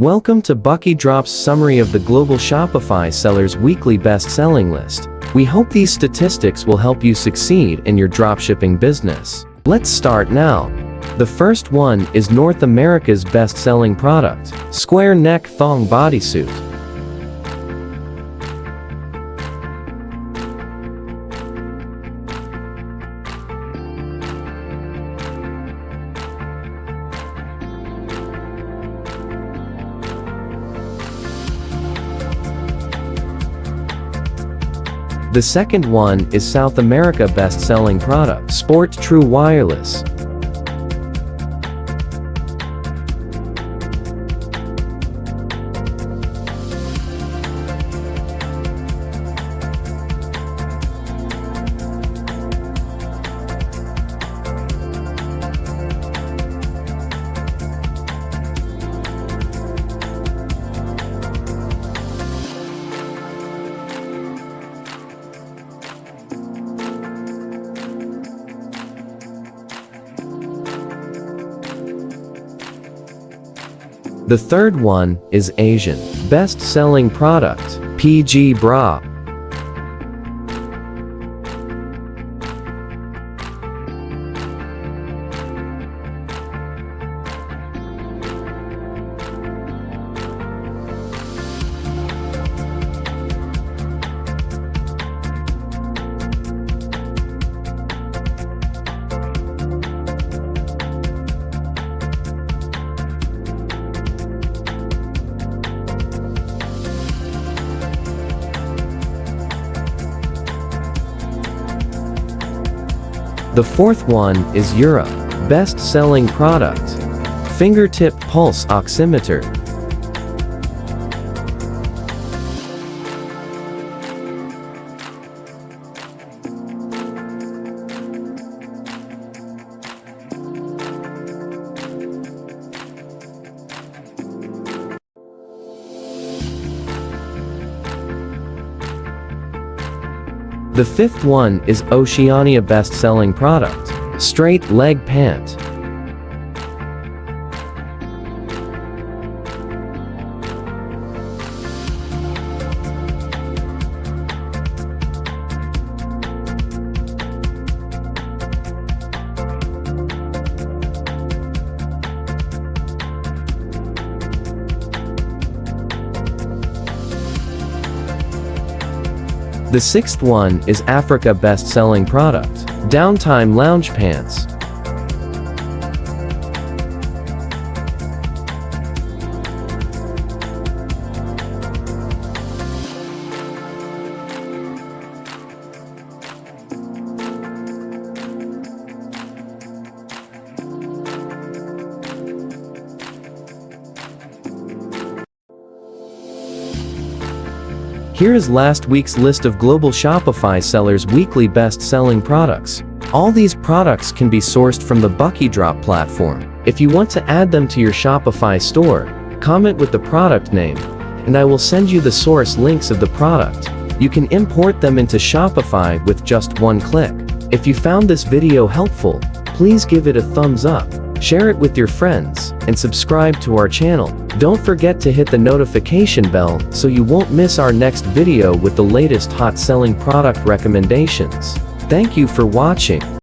Welcome to BuckyDrop's summary of the global Shopify sellers' weekly best-selling list. We hope these statistics will help you succeed in your dropshipping business. Let's start now. The first one is North America's best-selling product, square neck thong bodysuit. The second one is South America best-selling product, Sport True Wireless. The third one is Asian best-selling product, PG Bra. The fourth one is Europe best-selling product, Fingertip Pulse Oximeter. The fifth one is Oceania best-selling product, straight leg pant. The sixth one is Africa best-selling product, Downtime lounge pants. Here is last week's list of global Shopify sellers' weekly best-selling products. All these products can be sourced from the BuckyDrop platform. If you want to add them to your Shopify store, comment with the product name, and I will send you the source links of the product. You can import them into Shopify with just one click. If you found this video helpful, please give it a thumbs up, share it with your friends, and subscribe to our channel. Don't forget to hit the notification bell so you won't miss our next video with the latest hot-selling product recommendations. Thank you for watching.